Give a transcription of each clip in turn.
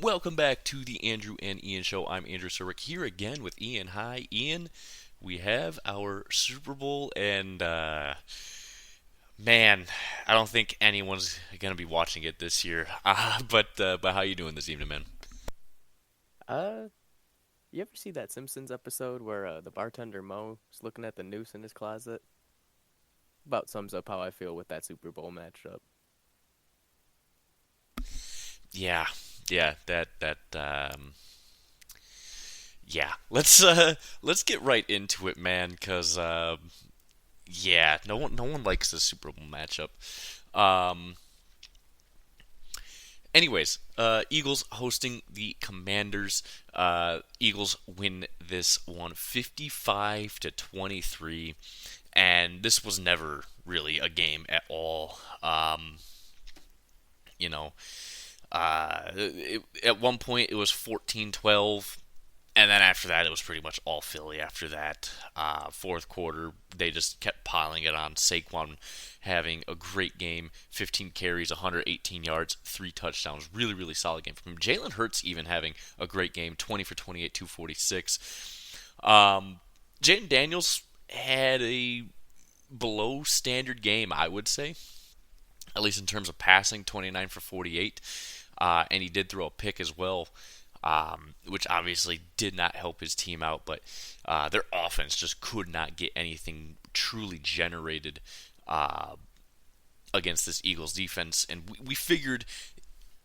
Welcome back to the Andrew and Ian Show. I'm Andrew Surwick here again with Ian. Hi, Ian. We have our Super Bowl, and man, I don't think anyone's gonna be watching it this year. But how you doing this evening, man? Uh, you ever see that Simpsons episode where the bartender Mo is looking at the noose in his closet? About sums up how I feel with that Super Bowl matchup. Yeah, yeah, yeah. Let's get right into it, man. Cause yeah, no one likes the Super Bowl matchup. Um, Anyways, Eagles hosting the Commanders. Eagles win this one 55 to 23, and this was never really a game at all. You know, at one point it was 14-12. And then after that, it was pretty much all Philly. After that, fourth quarter, they just kept piling it on. Saquon having a great game, 15 carries, 118 yards, 3 touchdowns. Really, really solid game from him. Jalen Hurts even having a great game, 20 for 28, 246. Jaden Daniels had a below standard game, I would say, at least in terms of passing, 29 for 48. And he did throw a pick as well, which obviously did not help his team out. But their offense just could not get anything truly generated against this Eagles defense, and we figured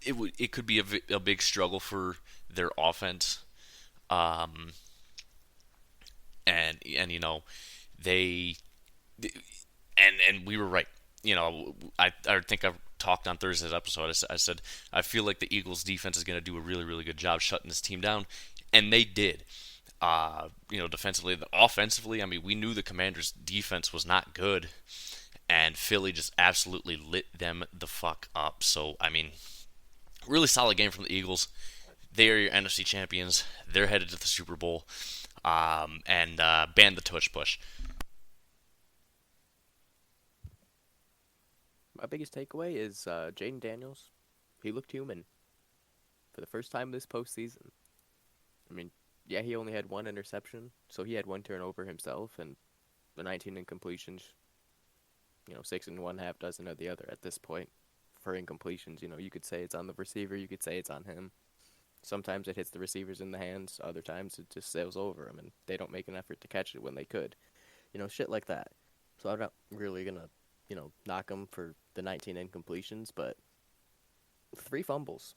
it could be a big struggle for their offense. Um, and they and we were right. I think I talked on Thursday's episode. I said I feel like the Eagles defense is going to do a really really good job shutting this team down, and they did. Defensively, offensively, I mean, we knew the Commanders' defense was not good, and Philly just absolutely lit them the fuck up. So, I mean, really solid game from the Eagles. They are your NFC champions. They're headed to the Super Bowl, and ban the tush push. My biggest takeaway is Jaden Daniels. He looked human for the first time this postseason. I mean, yeah, he only had one interception, so he had one turnover himself, and the 19 incompletions. Six and one half dozen of the other at this point. For incompletions, you could say it's on the receiver, you could say it's on him. Sometimes it hits the receivers in the hands, other times it just sails over them, and they don't make an effort to catch it when they could. Shit like that. So I'm not really gonna, knock them for the 19 incompletions, but three fumbles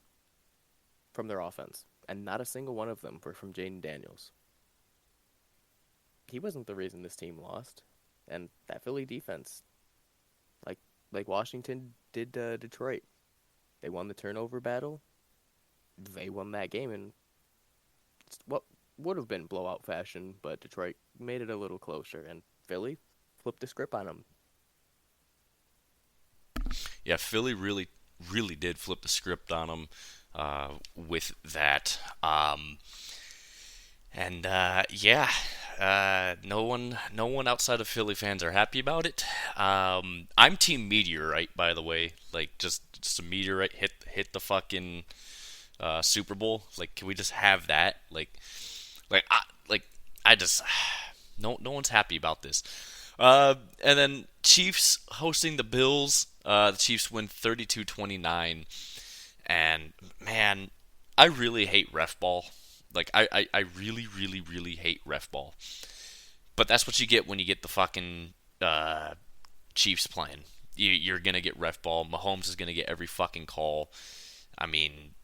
from their offense, and not a single one of them were from Jaden Daniels. He wasn't the reason this team lost, and that Philly defense, like like Washington did Detroit, they won the turnover battle. They won that game in what would have been blowout fashion, but Detroit made it a little closer, and Philly flipped the script on them. Yeah, Philly really, really did flip the script on them with that. And yeah, no one outside of Philly fans are happy about it. I'm Team Meteorite, by the way. Like, just a meteorite hit the fucking Super Bowl. Like, can we just have that? Like I like I just no one's happy about this. And then Chiefs hosting the Bills. The Chiefs win 32-29. And man, I really hate ref ball. Like I really really really hate ref ball. But that's what you get when you get the fucking Chiefs playing. You're gonna get ref ball. Mahomes is gonna get every fucking call. I mean,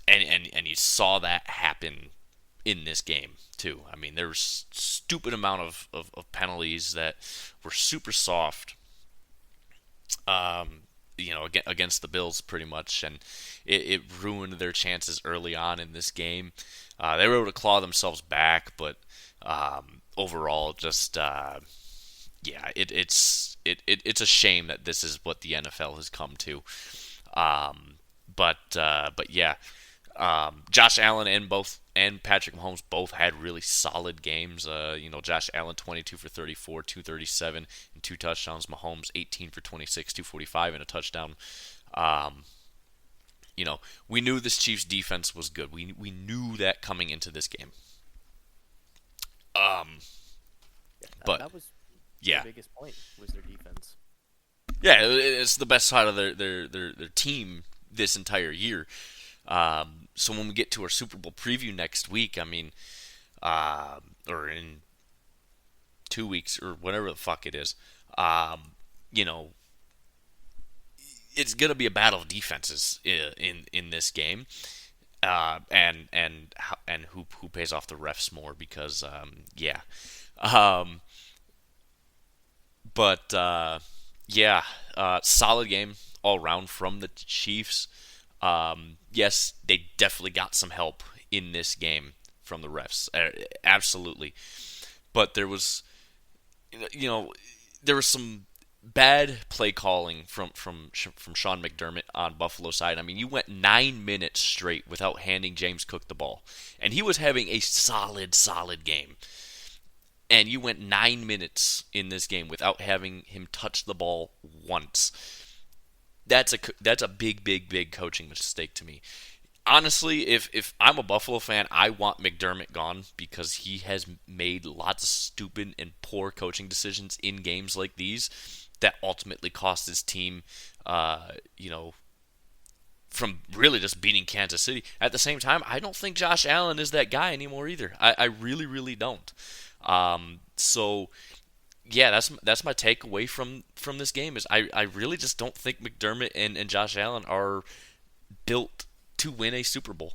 and you saw that happen in this game too. I mean, there was stupid amount of penalties that were super soft. Against the Bills pretty much, and it ruined their chances early on in this game. They were able to claw themselves back, but overall, just yeah, it's a shame that this is what the NFL has come to. But yeah, Josh Allen and Patrick Mahomes both had really solid games. Josh Allen 22 for 34, 237, and 2 touchdowns. Mahomes 18 for 26, 245, and a touchdown. Um, You know, we knew this Chiefs defense was good. We knew that coming into this game. Um, Yeah, but that was their yeah, biggest point was their defense. yeah, it's the best side of their team this entire year. So when we get to our Super Bowl preview next week, I mean, or in 2 weeks or whatever the fuck it is, you know, it's gonna be a battle of defenses in this game, and who pays off the refs more because yeah, um, but yeah, solid game all around from the Chiefs. Yes, they definitely got some help in this game from the refs, absolutely, but there was you know, there was some bad play calling from Sean McDermott on Buffalo side. I mean, you went 9 minutes straight without handing James Cook the ball, and he was having a solid game. And you went 9 minutes in this game without having him touch the ball once. That's a big coaching mistake to me. Honestly, if I'm a Buffalo fan, I want McDermott gone because he has made lots of stupid and poor coaching decisions in games like these that ultimately cost his team, you know, from really just beating Kansas City. At the same time, I don't think Josh Allen is that guy anymore either. I really don't. So yeah, that's my takeaway from this game is I really just don't think McDermott and Josh Allen are built to win a Super Bowl.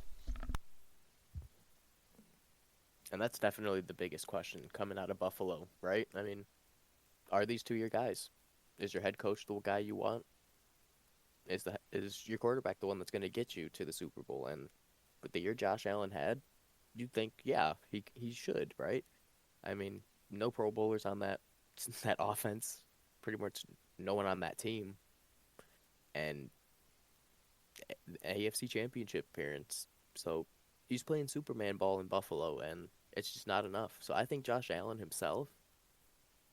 And that's definitely the biggest question coming out of Buffalo, right? I mean, are these two your guys? Is your head coach the guy you want? Is your quarterback the one that's going to get you to the Super Bowl? And with the year Josh Allen had, you'd think, yeah, he should, right? I mean, no Pro Bowlers on that offense, pretty much no one on that team, and AFC Championship appearance. So he's playing Superman ball in Buffalo, and it's just not enough. So I think Josh Allen himself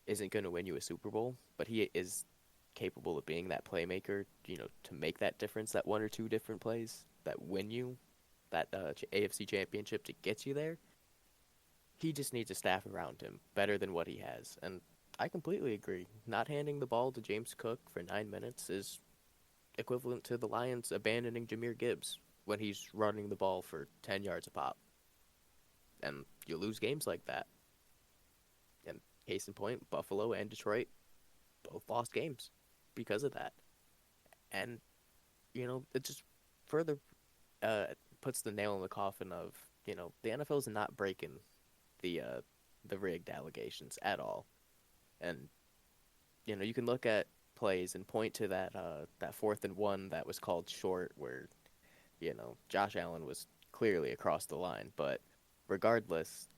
isn't going to win you a Super Bowl, but he is capable of being that playmaker, to make that difference, that one or two different plays that win you that AFC Championship to get you there. He just needs a staff around him better than what he has. And I completely agree. Not handing the ball to James Cook for 9 minutes is equivalent to the Lions abandoning Jahmyr Gibbs when he's running the ball for 10 yards a pop. And you lose games like that. And case in point, Buffalo and Detroit both lost games because of that. And, it just further puts the nail in the coffin of, the NFL is not breaking the rigged allegations at all. And, you can look at plays and point to that 4th and 1 that was called short where, Josh Allen was clearly across the line. But regardless,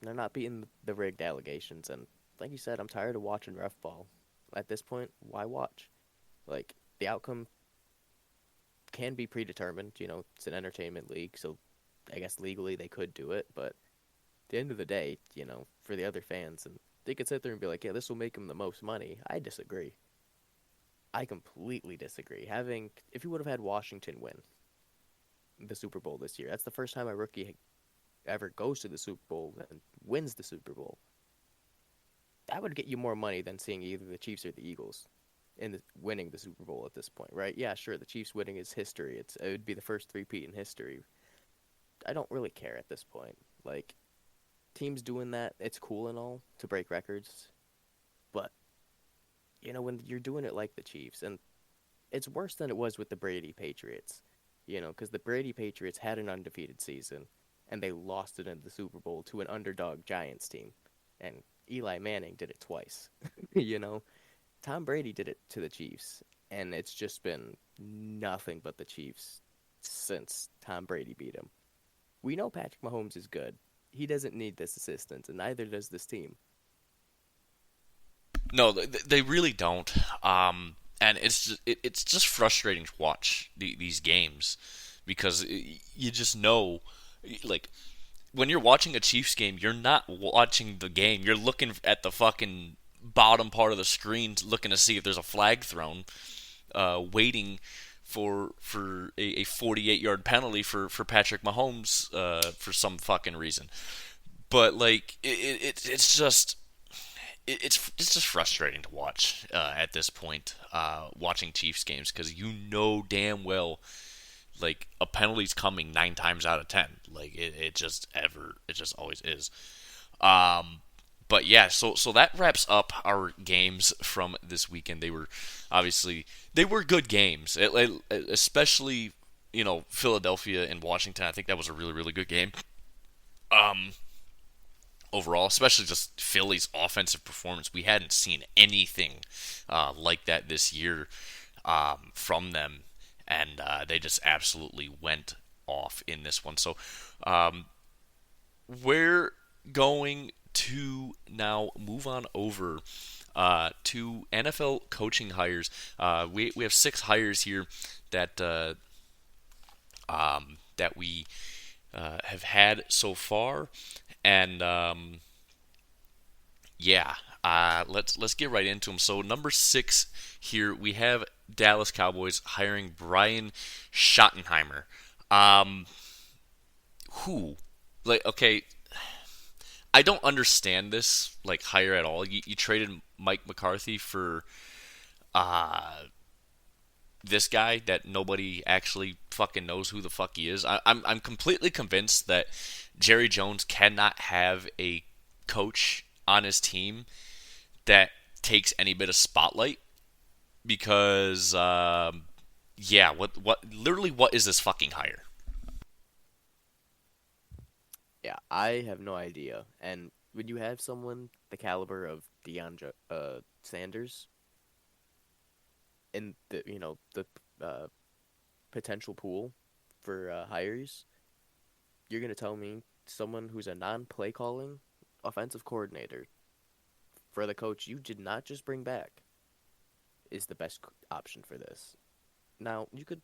they're not beating the rigged allegations. And like you said, I'm tired of watching ref ball. At this point, why watch? Like, the outcome can be predetermined. It's an entertainment league, so I guess legally they could do it. But at the end of the day, for the other fans, and they could sit there and be like, yeah, this will make them the most money. I disagree. I completely disagree. If you would have had Washington win the Super Bowl this year, that's the first time a rookie ever goes to the Super Bowl and wins the Super Bowl. That would get you more money than seeing either the Chiefs or the Eagles winning the Super Bowl at this point, right? Yeah, sure, the Chiefs winning is history. It would be the first three-peat in history. I don't really care at this point. Like, teams doing that, it's cool and all to break records, but when you're doing it like the Chiefs, and it's worse than it was with the Brady Patriots, because the Brady Patriots had an undefeated season, and they lost it in the Super Bowl to an underdog Giants team, and Eli Manning did it twice. Tom Brady did it to the Chiefs, and it's just been nothing but the Chiefs since Tom Brady beat him. We know Patrick Mahomes is good. He doesn't need this assistance, and neither does this team. No, they really don't. And it's just frustrating to watch these games because you just know, like, when you're watching a Chiefs game, you're not watching the game. You're looking at the fucking bottom part of the screen, looking to see if there's a flag thrown, waiting for a 48-yard penalty for Patrick Mahomes for some fucking reason. But like it's just it's just frustrating to watch at this point, watching Chiefs games, because you know damn well like a penalty's coming 9 times out of 10. Like it just always is. But yeah, so that wraps up our games from this weekend. They were good games, especially Philadelphia and Washington. I think that was a really really good game. Um, Overall, especially just Philly's offensive performance. We hadn't seen anything like that this year from them, and they just absolutely went off in this one. So um, we're going to now move on over to NFL coaching hires. We have 6 hires here that that we have had so far, and yeah, let's get right into them. So number 6 here we have Dallas Cowboys hiring Brian Schottenheimer. Um, who, like, okay, I don't understand this like hire at all. You traded Mike McCarthy for uh this guy that nobody actually fucking knows who the fuck he is. I'm completely convinced that Jerry Jones cannot have a coach on his team that takes any bit of spotlight, because yeah, what is this fucking hire? Yeah, I have no idea. And when you have someone the caliber of Sanders in the potential pool for hires, you're gonna tell me someone who's a non-play calling offensive coordinator for the coach you did not just bring back is the best option for this. Now, you could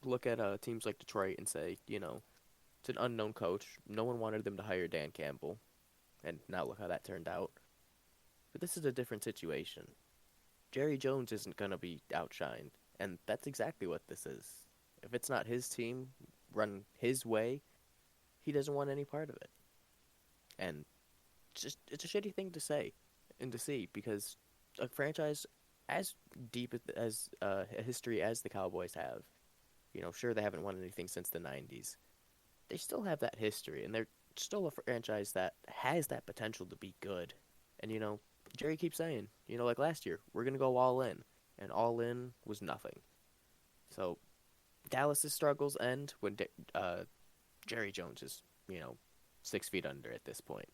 look at teams like Detroit and say, it's an unknown coach. No one wanted them to hire Dan Campbell, and now look how that turned out. But this is a different situation. Jerry Jones isn't going to be outshined, and that's exactly what this is. If it's not his team run his way, he doesn't want any part of it. And it's a shitty thing to say and to see, because a franchise as deep as a history as the Cowboys have, sure, they haven't won anything since the 90s. They still have that history, and they're still a franchise that has that potential to be good. And, Jerry keeps saying, like last year, we're going to go all in. And all in was nothing. So Dallas's struggles end when Jerry Jones is, 6 feet under at this point.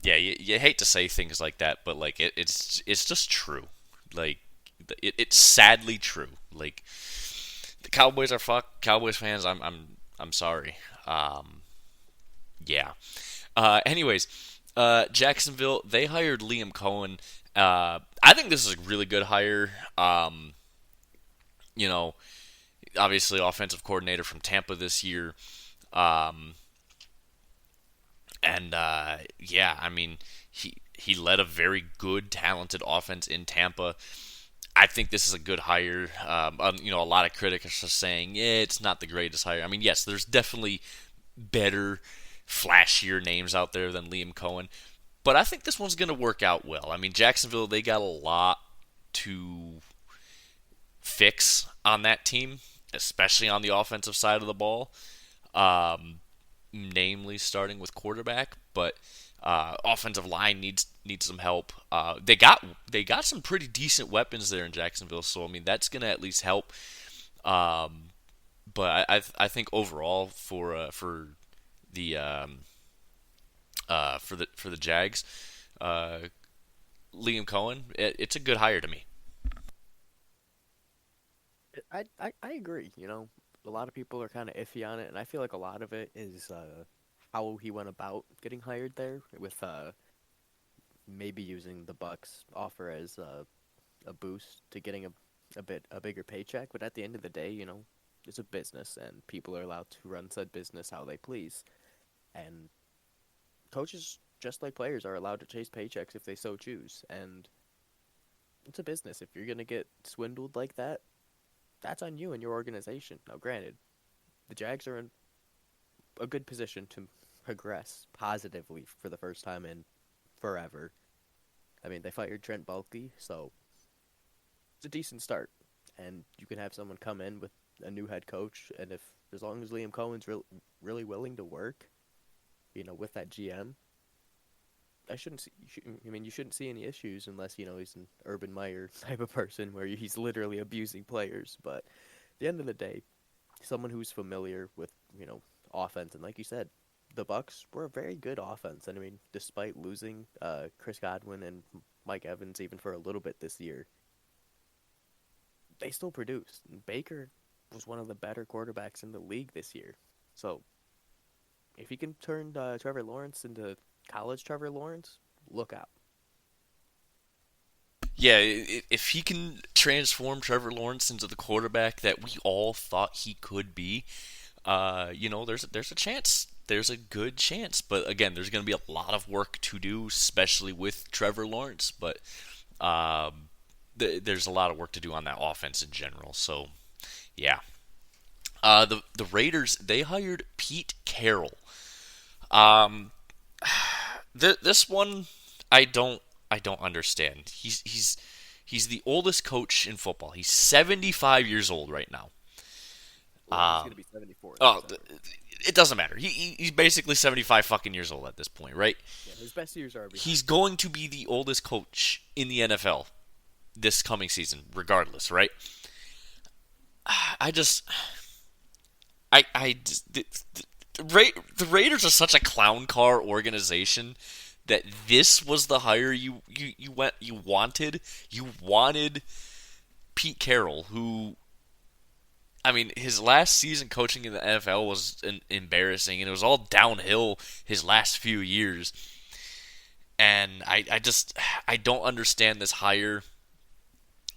Yeah, you hate to say things like that, but like it's just true. Like it's sadly true. Like the Cowboys are fucked. Cowboys fans, I'm sorry. Yeah. Anyways, Jacksonville, they hired Liam Cohen. I think this is a really good hire. You know, Obviously offensive coordinator from Tampa this year. Um, and yeah, I mean, he led a very good, talented offense in Tampa. I think this is a good hire. A lot of critics are saying, yeah, it's not the greatest hire. I mean, yes, there's definitely better, flashier names out there than Liam Cohen, but I think this one's going to work out well. I mean, Jacksonville, they got a lot to fix on that team, especially on the offensive side of the ball. Um, Namely starting with quarterback, but offensive line needs some help. They got some pretty decent weapons there in Jacksonville, so I mean that's gonna at least help. Um, but I think overall the for the Jags, uh, Liam Cohen, it's a good hire to me. I agree. A lot of people are kind of iffy on it, and I feel like a lot of it is how he went about getting hired there, with maybe using the Bucks offer as a boost to getting a bigger paycheck. But at the end of the day, it's a business, and people are allowed to run said business how they please. And coaches, just like players, are allowed to chase paychecks if they so choose. And it's a business. If you're gonna get swindled like that, that's on you and your organization. Now, granted, the Jags are in a good position to progress positively for the first time in forever. I mean, they fired Trent Baalke, so it's a decent start. And you can have someone come in with a new head coach, and if as long as Liam Cohen's really willing to work, with that GM, I shouldn't see. I mean, you shouldn't see any issues unless he's an Urban Meyer type of person where he's literally abusing players. But at the end of the day, someone who's familiar with offense, and like you said, the Bucks were a very good offense. And I mean, despite losing Chris Godwin and Mike Evans even for a little bit this year, they still produced. And Baker was one of the better quarterbacks in the league this year. So if he can turn Trevor Lawrence into college Trevor Lawrence, look out. Yeah, if he can transform Trevor Lawrence into the quarterback that we all thought he could be, there's a chance. There's a good chance. But again, there's going to be a lot of work to do, especially with Trevor Lawrence. But there's a lot of work to do on that offense in general. So, yeah. The Raiders, they hired Pete Carroll. This one I don't understand. He's the oldest coach in football. He's 75 years old right now. Well, he's going to be 74 Oh, this summer. it doesn't matter. He's basically 75 fucking years old at this point, right? Yeah, his best years are behind. He's going to be the oldest coach in the NFL this coming season, regardless, right? I just, the Raiders are such a clown car organization that this was the hire you wanted. You wanted Pete Carroll, who, I mean, his last season coaching in the NFL was embarrassing, and it was all downhill his last few years. And I don't understand this hire.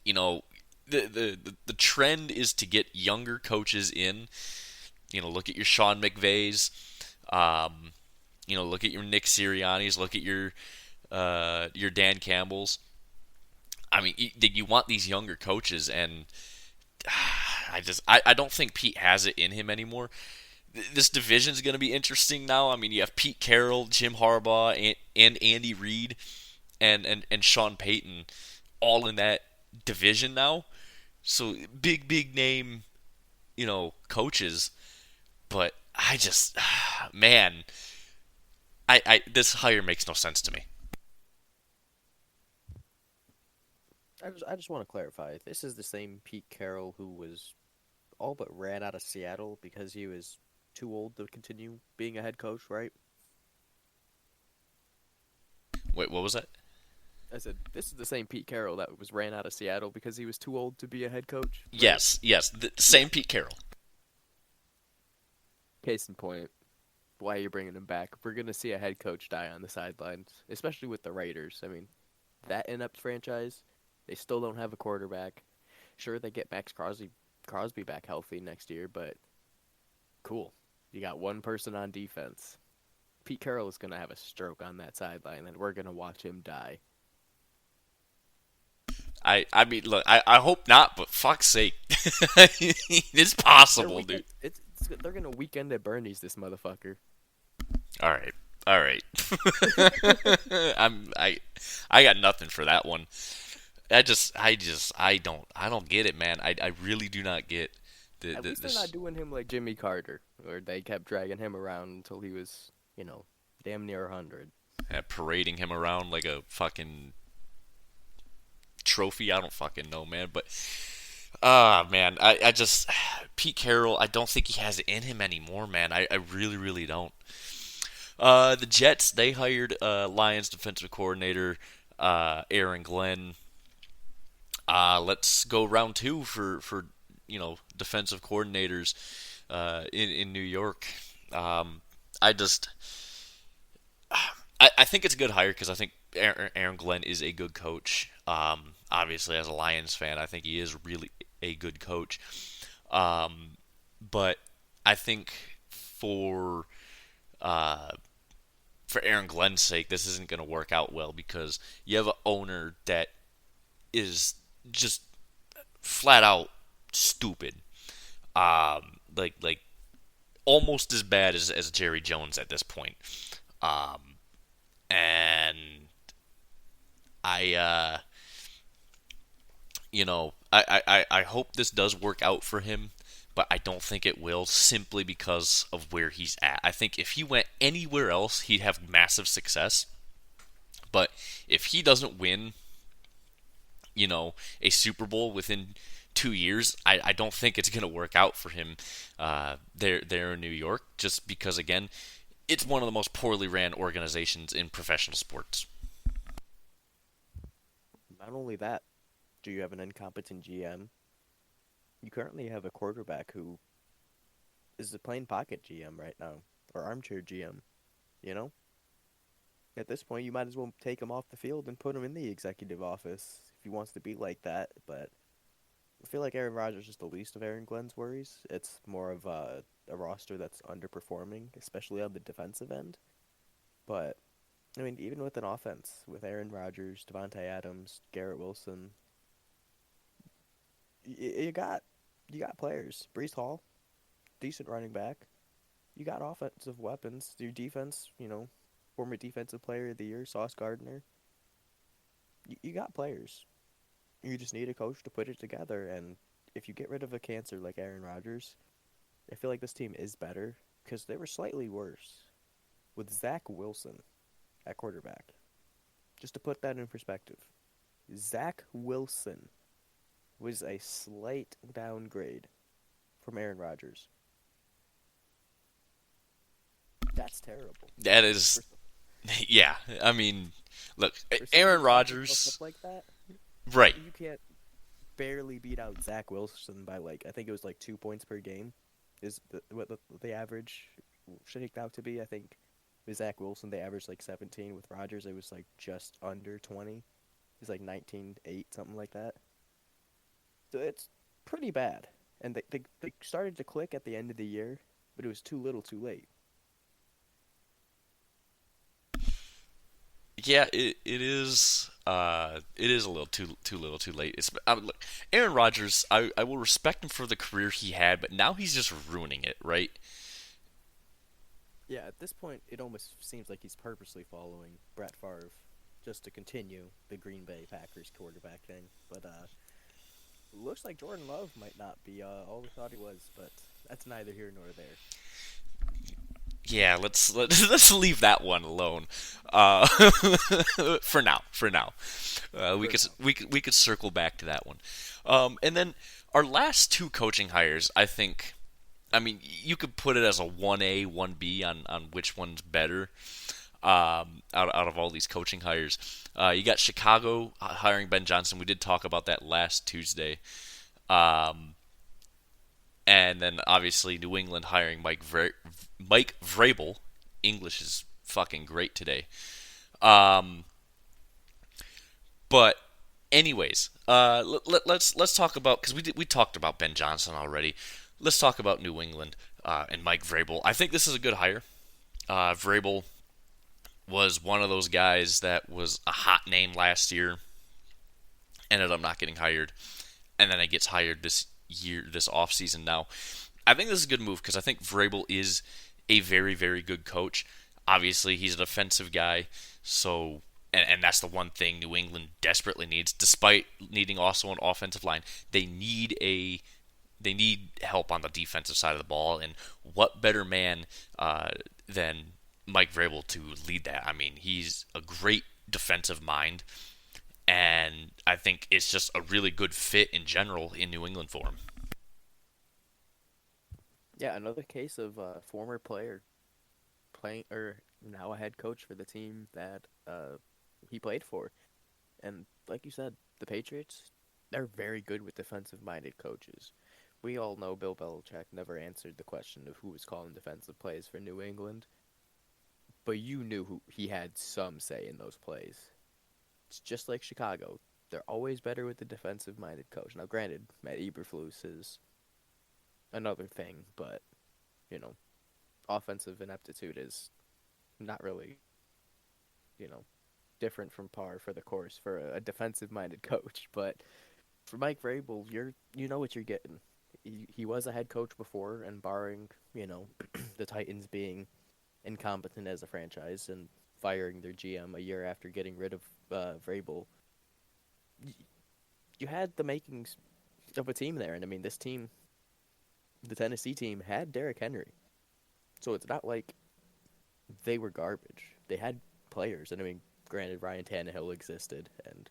The trend is to get younger coaches in. Look at your Sean McVays. Look at your Nick Siriannis. Look at your Dan Campbells. I mean, you want these younger coaches, and I don't think Pete has it in him anymore. This division is going to be interesting now. I mean, you have Pete Carroll, Jim Harbaugh, and Andy Reid, and Sean Payton, all in that division now. So big name, coaches. But man, this hire makes no sense to me. I just want to clarify. This is the same Pete Carroll who was all but ran out of Seattle because he was too old to continue being a head coach, right? Wait, what was that? I said this is the same Pete Carroll that was ran out of Seattle because he was too old to be a head coach. Right? Yes, the same Pete Carroll. Case in point, why are you bringing him back? We're gonna see a head coach die on the sidelines, especially with the Raiders. I mean, that inept franchise, they still don't have a quarterback. Sure, they get Max Crosby back healthy next year, but cool. You got one person on defense. Pete Carroll is gonna have a stroke on that sideline, and we're gonna watch him die. I mean, look, I hope not, but fuck's sake, it's possible, dude. They're gonna weekend at Bernie's, this motherfucker. All right. I got nothing for that one. I don't get it, man. I really do not get At least they're not doing him like Jimmy Carter, where they kept dragging him around until he was, damn near 100. parading him around like a fucking trophy. I don't fucking know, man. But man, I just Pete Carroll. I don't think he has it in him anymore, man. I really don't. The Jets, they hired Lions defensive coordinator Aaron Glenn. Let's go round two for defensive coordinators in New York. I think it's a good hire because I think Aaron Glenn is a good coach. Obviously, as a Lions fan, I think he is really a good coach. But I think for Aaron Glenn's sake, this isn't going to work out well because you have an owner that is just flat out stupid. Like almost as bad as Jerry Jones at this point. And I I hope this does work out for him, but I don't think it will simply because of where he's at. I think if he went anywhere else, he'd have massive success. But if he doesn't win, a Super Bowl within 2 years, I don't think it's going to work out for him there in New York, just because, again, it's one of the most poorly ran organizations in professional sports. Not only that, do you have an incompetent GM? You currently have a quarterback who is a plain pocket GM right now, or armchair GM. You know, at this point, you might as well take him off the field and put him in the executive office if he wants to be like that. But I feel like Aaron Rodgers is the least of Aaron Glenn's worries. It's more of a roster that's underperforming, especially on the defensive end. But I mean, even with an offense with Aaron Rodgers, Devontae Adams, Garrett Wilson, you got players. Brees Hall, decent running back. You got offensive weapons. Your defense, former defensive player of the year, Sauce Gardner. You got players. You just need a coach to put it together. And if you get rid of a cancer like Aaron Rodgers, I feel like this team is better because they were slightly worse with Zach Wilson at quarterback. Just to put that in perspective, Zach Wilson was a slight downgrade from Aaron Rodgers. That's terrible. That is, yeah. I mean, look, For Aaron somebody Rodgers, up like that, right? you can't barely beat out Zach Wilson by I think it was 2 points per game is what the average shaped out to be. I think with Zach Wilson they averaged 17. With Rodgers it was just under 20. It was 19-8, something like that. So it's pretty bad. And they started to click at the end of the year, but it was too little too late. Yeah, it is. It is a little too little too late. Look, Aaron Rodgers. I will respect him for the career he had, but now he's just ruining it, right? Yeah, at this point, it almost seems like he's purposely following Brett Favre just to continue the Green Bay Packers quarterback thing. But looks like Jordan Love might not be all we thought he was, but that's neither here nor there. Yeah, let's leave that one alone. Uh, for now, we For could now. we could circle back to that one. And then our last two coaching hires, I think. I mean, you could put it as a 1A, 1B on which one's better out of all these coaching hires. You got Chicago hiring Ben Johnson. We did talk about that last Tuesday. Um, and then obviously New England hiring Mike Vrabel. English is fucking great today. Um, but anyways, let's talk about because we talked about Ben Johnson already. Let's talk about New England and Mike Vrabel. I think this is a good hire. Vrabel was one of those guys that was a hot name last year, ended up not getting hired, and then it gets hired this offseason now. I think this is a good move because I think Vrabel is a very, very good coach. Obviously, he's a defensive guy, so and that's the one thing New England desperately needs, despite needing also an offensive line. They need help on the defensive side of the ball, and what better man than Mike Vrabel to lead that? I mean, he's a great defensive mind, and I think it's just a really good fit in general in New England for him. Yeah, another case of a former player playing or now a head coach for the team that he played for. And like you said, the Patriots, they're very good with defensive-minded coaches. We all know Bill Belichick never answered the question of who was calling defensive plays for New England, but you knew who he had some say in those plays. It's just like Chicago. They're always better with the defensive-minded coach. Now, granted, Matt Eberflus is another thing, but, you know, offensive ineptitude is not really, you know, different from par for the course for a defensive-minded coach. But for Mike Vrabel, you know what you're getting. He was a head coach before, and barring the Titans being incompetent as a franchise and firing their GM a year after getting rid of Vrabel, y- you had the makings of a team there. And I mean, this team, the Tennessee team, had Derrick Henry, so it's not like they were garbage. They had players, and I mean, granted, Ryan Tannehill existed, and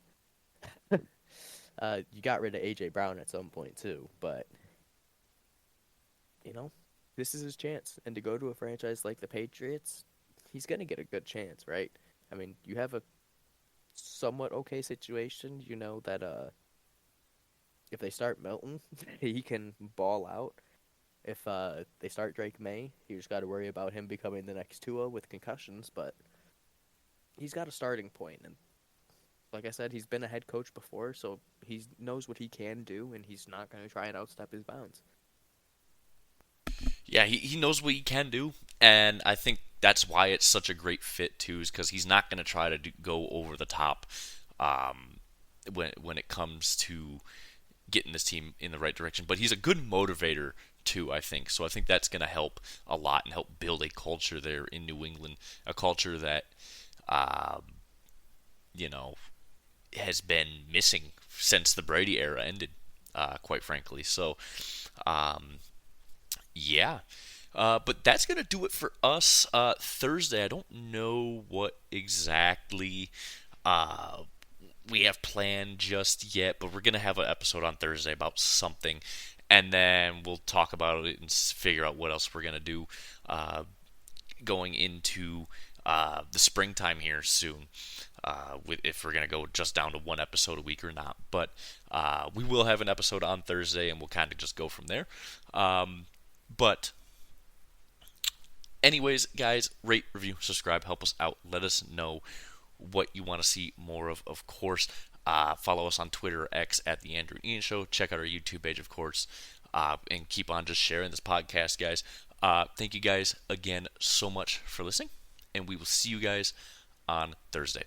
you got rid of AJ Brown at some point too. But you know, this is his chance, and to go to a franchise like the Patriots, he's gonna get a good chance, right? I mean, you have a somewhat okay situation. You know that if they start Milton, he can ball out. If they start Drake May, you just got to worry about him becoming the next Tua with concussions. But he's got a starting point, and like I said, he's been a head coach before, so he knows what he can do, and he's not going to try and outstep his bounds. Yeah, he knows what he can do, and I think that's why it's such a great fit too, is because he's not going to try to go over the top when it comes to getting this team in the right direction. But he's a good motivator too, I think. So I think that's going to help a lot and help build a culture there in New England, a culture that um, you know has been missing since the Brady era ended, quite frankly. So um, yeah. But that's going to do it for us Thursday. I don't know what exactly uh, we have planned just yet, but we're going to have an episode on Thursday about something, and then we'll talk about it and figure out what else we're going to do uh, going into the springtime here soon. If we're going to go just down to one episode a week or not. But we will have an episode on Thursday, and we'll kind of just go from there. But anyways, guys, rate, review, subscribe, help us out. Let us know what you want to see more of. Of course, follow us on Twitter or X at the Andrew and Ian Show. Check out our YouTube page, of course, and keep on just sharing this podcast, guys. Thank you guys again so much for listening, and we will see you guys on Thursday.